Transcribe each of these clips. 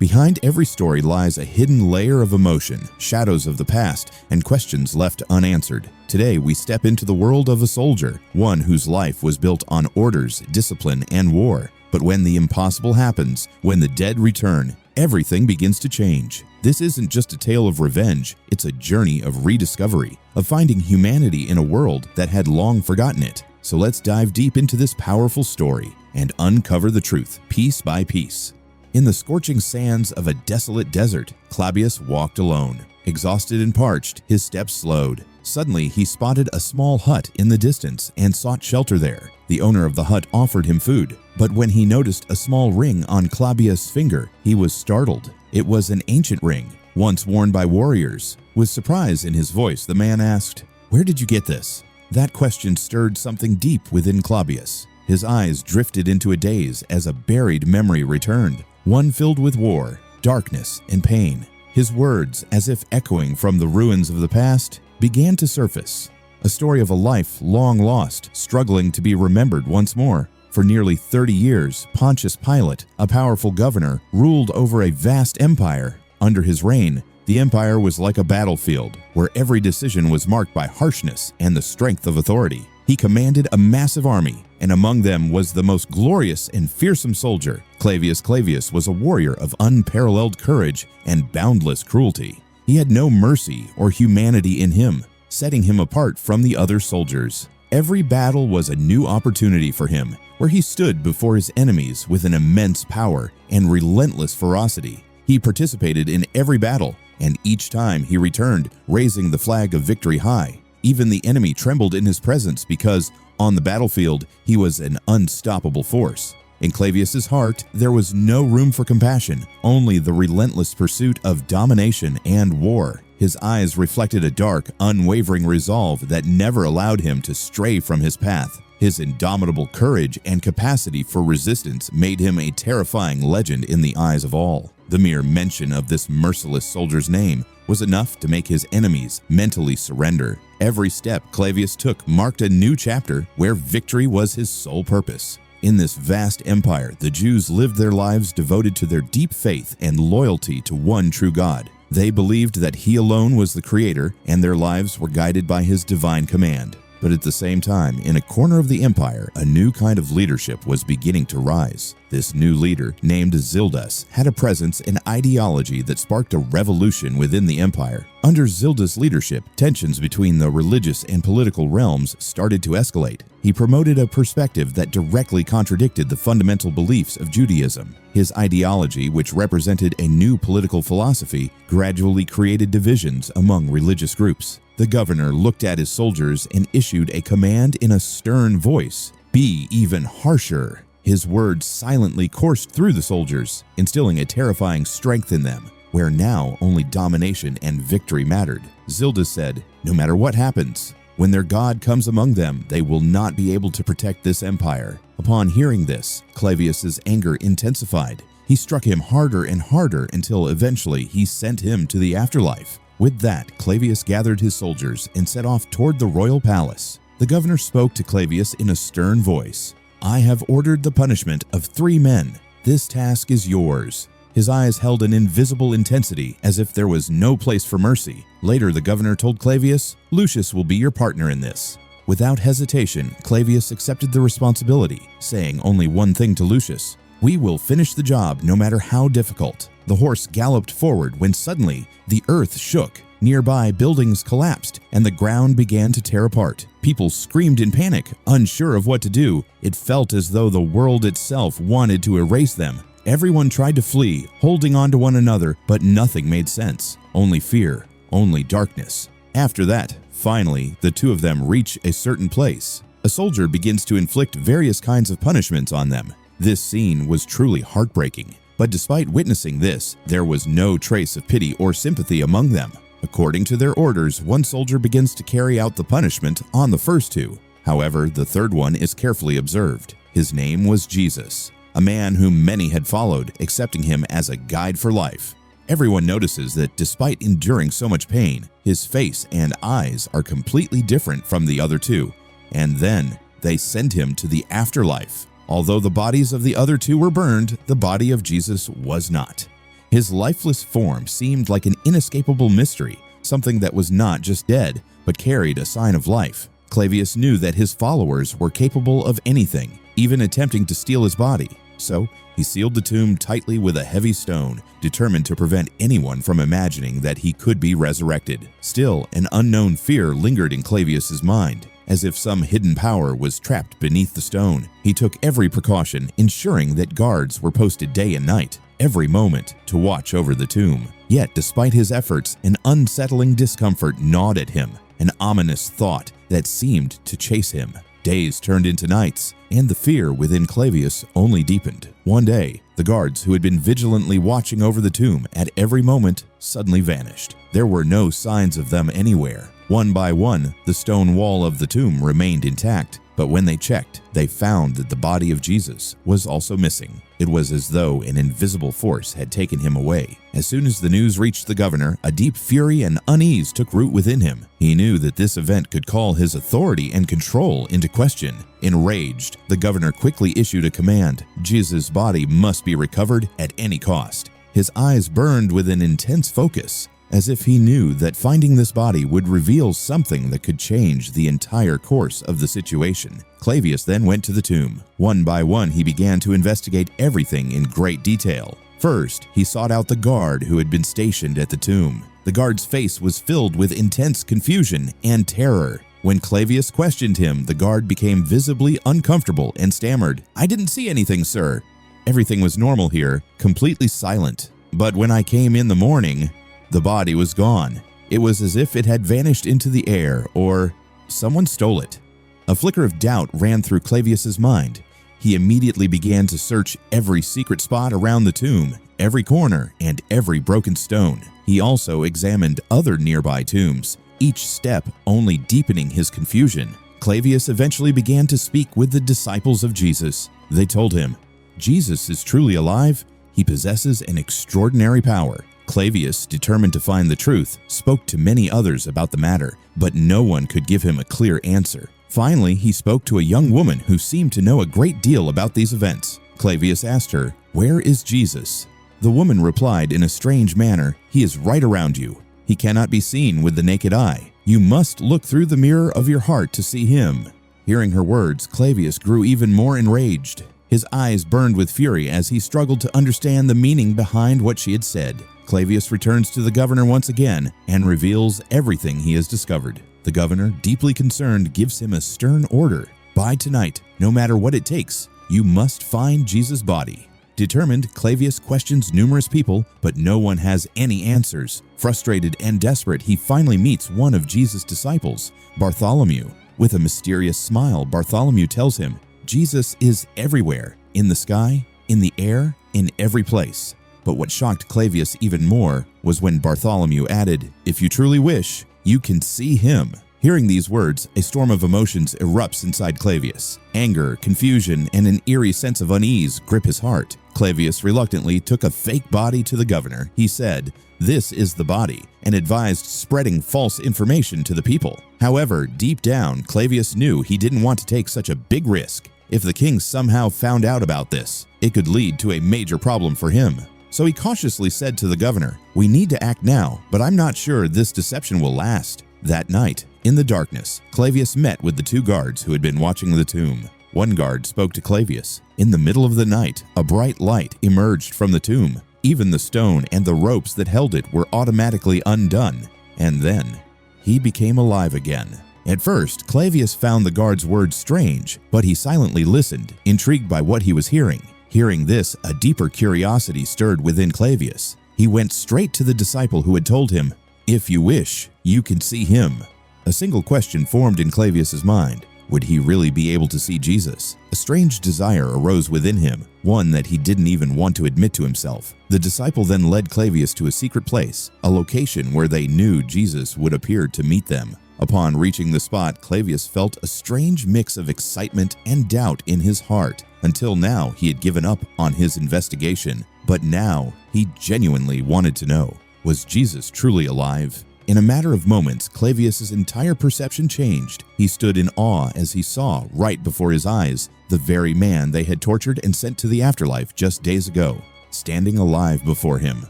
Behind every story lies a hidden layer of emotion, shadows of the past, and questions left unanswered. Today, we step into the world of a soldier, one whose life was built on orders, discipline, and war. But when the impossible happens, when the dead return, everything begins to change. This isn't just a tale of revenge, it's a journey of rediscovery, of finding humanity in a world that had long forgotten it. So let's dive deep into this powerful story and uncover the truth piece by piece. In the scorching sands of a desolate desert, Clavius walked alone. Exhausted and parched, his steps slowed. Suddenly, he spotted a small hut in the distance and sought shelter there. The owner of the hut offered him food, but when he noticed a small ring on Clavius' finger, he was startled. It was an ancient ring, once worn by warriors. With surprise in his voice, the man asked, "Where did you get this?" That question stirred something deep within Clavius. His eyes drifted into a daze as a buried memory returned, one filled with war, darkness, and pain. His words, as if echoing from the ruins of the past, began to surface. A story of a life long lost, struggling to be remembered once more. For nearly 30 years, Pontius Pilate, a powerful governor, ruled over a vast empire. Under his reign, the empire was like a battlefield, where every decision was marked by harshness and the strength of authority. He commanded a massive army, and among them was the most glorious and fearsome soldier. Clavius was a warrior of unparalleled courage and boundless cruelty. He had no mercy or humanity in him, setting him apart from the other soldiers. Every battle was a new opportunity for him, where he stood before his enemies with an immense power and relentless ferocity. He participated in every battle, and each time he returned, raising the flag of victory high. Even the enemy trembled in his presence because, on the battlefield, he was an unstoppable force. In Clavius's heart, there was no room for compassion, only the relentless pursuit of domination and war. His eyes reflected a dark, unwavering resolve that never allowed him to stray from his path. His indomitable courage and capacity for resistance made him a terrifying legend in the eyes of all. The mere mention of this merciless soldier's name was enough to make his enemies mentally surrender. Every step Clavius took marked a new chapter where victory was his sole purpose. In this vast empire, the Jews lived their lives devoted to their deep faith and loyalty to one true God. They believed that He alone was the Creator, and their lives were guided by His divine command. But at the same time, in a corner of the empire, a new kind of leadership was beginning to rise. This new leader, named Zildus, had a presence and ideology that sparked a revolution within the empire. Under Zildus' leadership, tensions between the religious and political realms started to escalate. He promoted a perspective that directly contradicted the fundamental beliefs of Judaism. His ideology, which represented a new political philosophy, gradually created divisions among religious groups. The governor looked at his soldiers and issued a command in a stern voice: "Be even harsher." His words silently coursed through the soldiers, instilling a terrifying strength in them, where now only domination and victory mattered. Zildus said, "No matter what happens, when their God comes among them, they will not be able to protect this empire." Upon hearing this, Clavius's anger intensified. He struck him harder and harder until eventually he sent him to the afterlife. With that, Clavius gathered his soldiers and set off toward the royal palace. The governor spoke to Clavius in a stern voice. "I have ordered the punishment of 3 men. This task is yours." His eyes held an invisible intensity, as if there was no place for mercy. Later, the governor told Clavius, "Lucius will be your partner in this." Without hesitation, Clavius accepted the responsibility, saying only one thing to Lucius: "We will finish the job no matter how difficult." The horse galloped forward when suddenly the earth shook. Nearby buildings collapsed and the ground began to tear apart. People screamed in panic, unsure of what to do. It felt as though the world itself wanted to erase them. Everyone tried to flee, holding on to one another, but nothing made sense. Only fear, only darkness. After that, finally, the two of them reach a certain place. A soldier begins to inflict various kinds of punishments on them. This scene was truly heartbreaking. But despite witnessing this, there was no trace of pity or sympathy among them. According to their orders, one soldier begins to carry out the punishment on the first 2. However, the third one is carefully observed. His name was Jesus, a man whom many had followed, accepting him as a guide for life. Everyone notices that despite enduring so much pain, his face and eyes are completely different from the other 2. And then they send him to the afterlife. Although the bodies of the other 2 were burned, the body of Jesus was not. His lifeless form seemed like an inescapable mystery, something that was not just dead, but carried a sign of life. Clavius knew that his followers were capable of anything, even attempting to steal his body. So, he sealed the tomb tightly with a heavy stone, determined to prevent anyone from imagining that he could be resurrected. Still, an unknown fear lingered in Clavius's mind, as if some hidden power was trapped beneath the stone. He took every precaution, ensuring that guards were posted day and night, every moment, to watch over the tomb. Yet, despite his efforts, an unsettling discomfort gnawed at him, an ominous thought that seemed to chase him. Days turned into nights, and the fear within Clavius only deepened. One day, the guards who had been vigilantly watching over the tomb at every moment suddenly vanished. There were no signs of them anywhere. One by one, the stone wall of the tomb remained intact, but when they checked, they found that the body of Jesus was also missing. It was as though an invisible force had taken him away. As soon as the news reached the governor, a deep fury and unease took root within him. He knew that this event could call his authority and control into question. Enraged, the governor quickly issued a command: Jesus' body must be recovered at any cost. His eyes burned with an intense focus, as if he knew that finding this body would reveal something that could change the entire course of the situation. Clavius then went to the tomb. One by one, he began to investigate everything in great detail. First, he sought out the guard who had been stationed at the tomb. The guard's face was filled with intense confusion and terror. When Clavius questioned him, the guard became visibly uncomfortable and stammered, "I didn't see anything, sir. Everything was normal here, completely silent. But when I came in the morning, the body was gone. It was as if it had vanished into the air, or someone stole it." A flicker of doubt ran through Clavius's mind. He immediately began to search every secret spot around the tomb, every corner, and every broken stone. He also examined other nearby tombs, each step only deepening his confusion. Clavius eventually began to speak with the disciples of Jesus. They told him, "Jesus is truly alive. He possesses an extraordinary power." Clavius, determined to find the truth, spoke to many others about the matter, but no one could give him a clear answer. Finally, he spoke to a young woman who seemed to know a great deal about these events. Clavius asked her, "Where is Jesus?" The woman replied in a strange manner, "He is right around you. He cannot be seen with the naked eye. You must look through the mirror of your heart to see him." Hearing her words, Clavius grew even more enraged. His eyes burned with fury as he struggled to understand the meaning behind what she had said. Clavius returns to the governor once again and reveals everything he has discovered. The governor, deeply concerned, gives him a stern order. "By tonight, no matter what it takes, you must find Jesus' body." Determined, Clavius questions numerous people, but no one has any answers. Frustrated and desperate, he finally meets one of Jesus' disciples, Bartholomew. With a mysterious smile, Bartholomew tells him, "Jesus is everywhere, in the sky, in the air, in every place." But what shocked Clavius even more was when Bartholomew added, "If you truly wish, you can see him." Hearing these words, a storm of emotions erupts inside Clavius. Anger, confusion, and an eerie sense of unease grip his heart. Clavius reluctantly took a fake body to the governor. He said, "This is the body," and advised spreading false information to the people. However, deep down, Clavius knew he didn't want to take such a big risk. If the king somehow found out about this, it could lead to a major problem for him. So he cautiously said to the governor, "We need to act now, but I'm not sure this deception will last." That night, in the darkness, Clavius met with the two guards who had been watching the tomb. One guard spoke to Clavius. In the middle of the night, a bright light emerged from the tomb. Even the stone and the ropes that held it were automatically undone. And then, he became alive again. At first, Clavius found the guard's words strange, but he silently listened, intrigued by what he was hearing. Hearing this, a deeper curiosity stirred within Clavius. He went straight to the disciple who had told him, "If you wish, you can see him." A single question formed in Clavius's mind. Would he really be able to see Jesus? A strange desire arose within him, one that he didn't even want to admit to himself. The disciple then led Clavius to a secret place, a location where they knew Jesus would appear to meet them. Upon reaching the spot, Clavius felt a strange mix of excitement and doubt in his heart. Until now, he had given up on his investigation, but now he genuinely wanted to know, was Jesus truly alive? In a matter of moments, Clavius's entire perception changed. He stood in awe as he saw, right before his eyes, the very man they had tortured and sent to the afterlife just days ago, standing alive before him.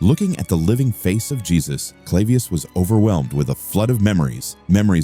Looking at the living face of Jesus, Clavius was overwhelmed with a flood of memories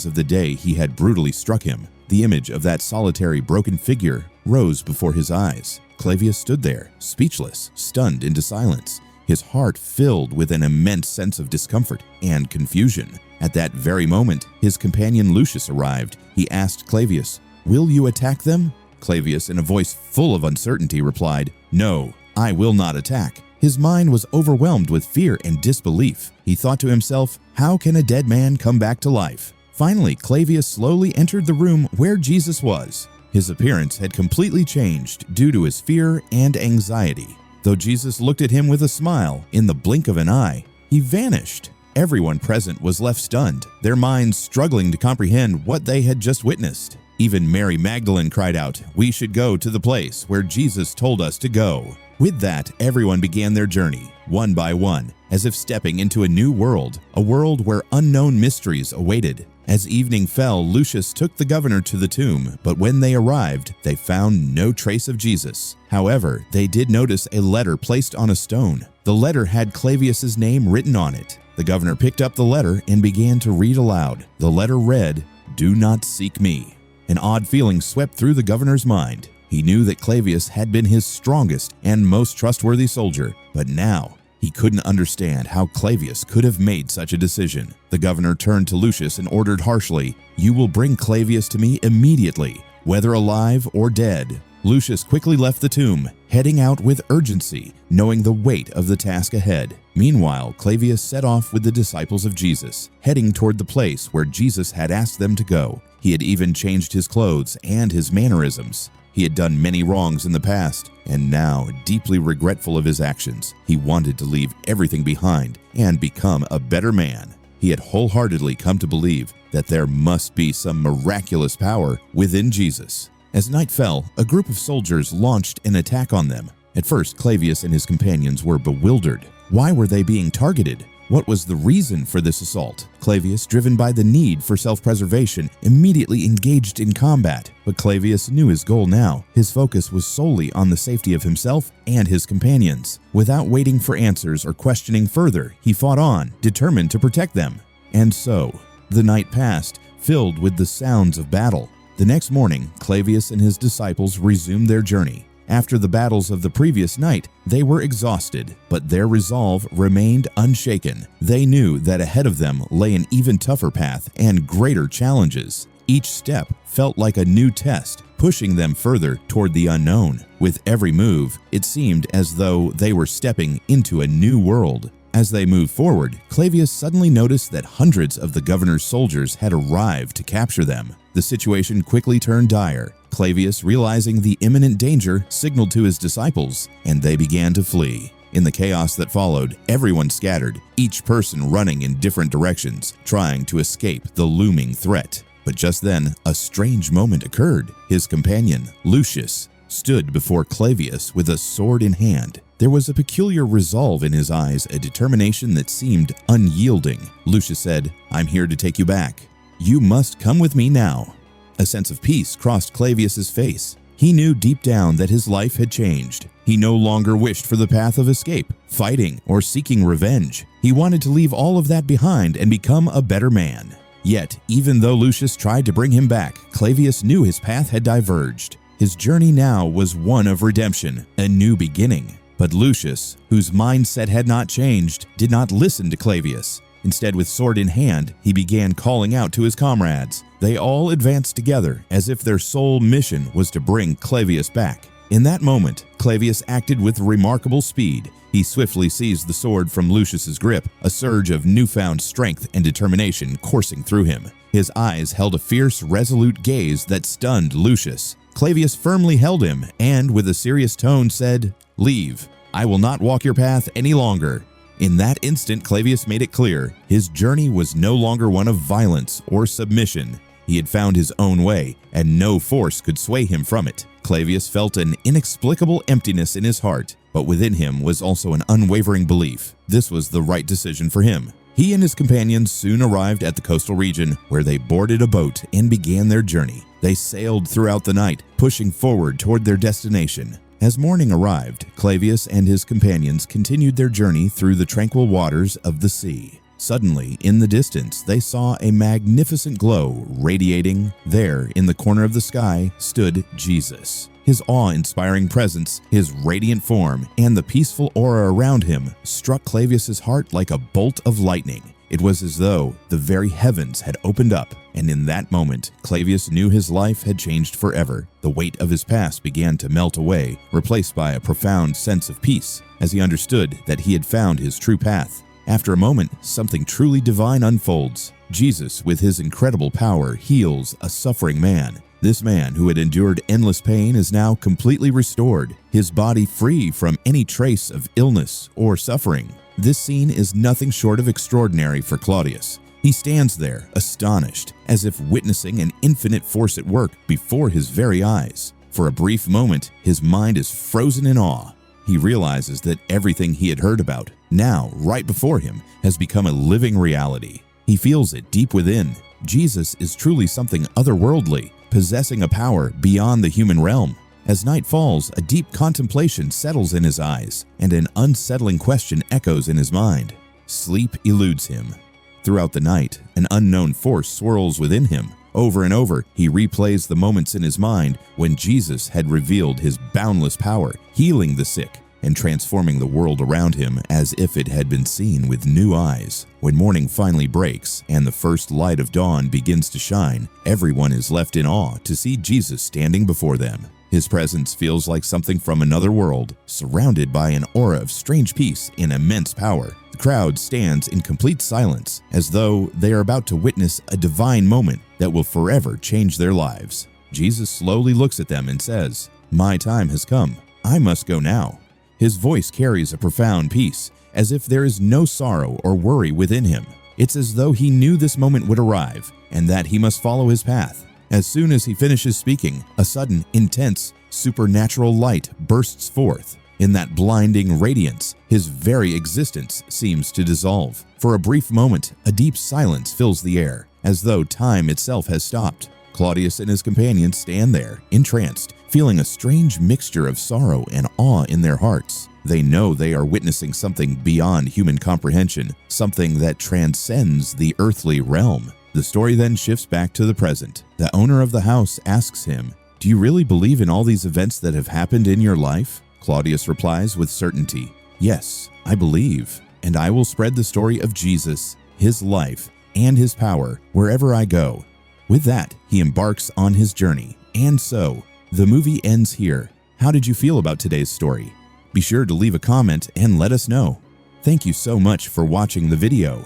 of the day he had brutally struck him. The image of that solitary broken figure rose before his eyes. Clavius stood there, speechless, stunned into silence, his heart filled with an immense sense of discomfort and confusion. At that very moment, his companion Lucius arrived. He asked Clavius, "Will you attack them?" Clavius, in a voice full of uncertainty, replied, "No, I will not attack." His mind was overwhelmed with fear and disbelief. He thought to himself, how can a dead man come back to life? Finally, Clavius slowly entered the room where Jesus was. His appearance had completely changed due to his fear and anxiety. Though Jesus looked at him with a smile, in the blink of an eye, he vanished. Everyone present was left stunned, their minds struggling to comprehend what they had just witnessed. Even Mary Magdalene cried out, "We should go to the place where Jesus told us to go." With that, everyone began their journey, one by one, as if stepping into a new world, a world where unknown mysteries awaited. As evening fell, Lucius took the governor to the tomb, but when they arrived, they found no trace of Jesus. However, they did notice a letter placed on a stone. The letter had Clavius's name written on it. The governor picked up the letter and began to read aloud. The letter read, "Do not seek me." An odd feeling swept through the governor's mind. He knew that Clavius had been his strongest and most trustworthy soldier, but now he couldn't understand how Clavius could have made such a decision. The governor turned to Lucius and ordered harshly, "You will bring Clavius to me immediately, whether alive or dead." Lucius quickly left the tomb, heading out with urgency, knowing the weight of the task ahead. Meanwhile, Clavius set off with the disciples of Jesus, heading toward the place where Jesus had asked them to go. He had even changed his clothes and his mannerisms. He had done many wrongs in the past, and now, deeply regretful of his actions, he wanted to leave everything behind and become a better man. He had wholeheartedly come to believe that there must be some miraculous power within Jesus. As night fell, a group of soldiers launched an attack on them. At first, Clavius and his companions were bewildered. Why were they being targeted? What was the reason for this assault? Clavius, driven by the need for self-preservation, immediately engaged in combat. But Clavius knew his goal now. His focus was solely on the safety of himself and his companions. Without waiting for answers or questioning further, he fought on, determined to protect them. And so, the night passed, filled with the sounds of battle. The next morning, Clavius and his disciples resumed their journey. After the battles of the previous night, they were exhausted, but their resolve remained unshaken. They knew that ahead of them lay an even tougher path and greater challenges. Each step felt like a new test, pushing them further toward the unknown. With every move, it seemed as though they were stepping into a new world. As they moved forward, Clavius suddenly noticed that hundreds of the governor's soldiers had arrived to capture them. The situation quickly turned dire. Clavius, realizing the imminent danger, signaled to his disciples, and they began to flee. In the chaos that followed, everyone scattered, each person running in different directions, trying to escape the looming threat. But just then, a strange moment occurred. His companion, Lucius, stood before Clavius with a sword in hand. There was a peculiar resolve in his eyes, a determination that seemed unyielding. Lucius said, "I'm here to take you back. You must come with me now." A sense of peace crossed Clavius's face. He knew deep down that his life had changed. He no longer wished for the path of escape, fighting, or seeking revenge. He wanted to leave all of that behind and become a better man. Yet, even though Lucius tried to bring him back, Clavius knew his path had diverged. His journey now was one of redemption, a new beginning. But Lucius, whose mindset had not changed, did not listen to Clavius. Instead, with sword in hand, he began calling out to his comrades. They all advanced together, as if their sole mission was to bring Clavius back. In that moment, Clavius acted with remarkable speed. He swiftly seized the sword from Lucius's grip, a surge of newfound strength and determination coursing through him. His eyes held a fierce, resolute gaze that stunned Lucius. Clavius firmly held him and, with a serious tone, said, "Leave. I will not walk your path any longer." In that instant, Clavius made it clear his journey was no longer one of violence or submission. He had found his own way, and no force could sway him from it. Clavius felt an inexplicable emptiness in his heart, but within him was also an unwavering belief. This was the right decision for him. He and his companions soon arrived at the coastal region, where they boarded a boat and began their journey. They sailed throughout the night, pushing forward toward their destination. As morning arrived, Clavius and his companions continued their journey through the tranquil waters of the sea. Suddenly, in the distance, they saw a magnificent glow radiating. There, in the corner of the sky, stood Jesus. His awe-inspiring presence, his radiant form, and the peaceful aura around him struck Clavius's heart like a bolt of lightning. It was as though the very heavens had opened up, and in that moment, Clavius knew his life had changed forever. The weight of his past began to melt away, replaced by a profound sense of peace, as he understood that he had found his true path. After a moment, something truly divine unfolds. Jesus, with his incredible power, heals a suffering man. This man, who had endured endless pain, is now completely restored, his body free from any trace of illness or suffering. This scene is nothing short of extraordinary for Claudius. He stands there, astonished, as if witnessing an infinite force at work before his very eyes. For a brief moment, his mind is frozen in awe. He realizes that everything he had heard about, now, right before him, has become a living reality. He feels it deep within. Jesus is truly something otherworldly, possessing a power beyond the human realm. As night falls, a deep contemplation settles in his eyes, and an unsettling question echoes in his mind. Sleep eludes him. Throughout the night, an unknown force swirls within him. Over and over, he replays the moments in his mind when Jesus had revealed his boundless power, healing the sick and transforming the world around him as if it had been seen with new eyes. When morning finally breaks and the first light of dawn begins to shine, everyone is left in awe to see Jesus standing before them. His presence feels like something from another world, surrounded by an aura of strange peace and immense power. The crowd stands in complete silence, as though they are about to witness a divine moment that will forever change their lives. Jesus slowly looks at them and says, "My time has come. I must go now." His voice carries a profound peace, as if there is no sorrow or worry within him. It's as though he knew this moment would arrive, and that he must follow his path. As soon as he finishes speaking, a sudden, intense, supernatural light bursts forth. In that blinding radiance, his very existence seems to dissolve. For a brief moment, a deep silence fills the air, as though time itself has stopped. Claudius and his companions stand there, entranced, feeling a strange mixture of sorrow and awe in their hearts. They know they are witnessing something beyond human comprehension, something that transcends the earthly realm. The story then shifts back to the present. The owner of the house asks him, "Do you really believe in all these events that have happened in your life?" Claudius replies with certainty, "Yes, I believe, and I will spread the story of Jesus, his life, and his power wherever I go." With that, he embarks on his journey. And so, the movie ends here. How did you feel about today's story? Be sure to leave a comment and let us know. Thank you so much for watching the video.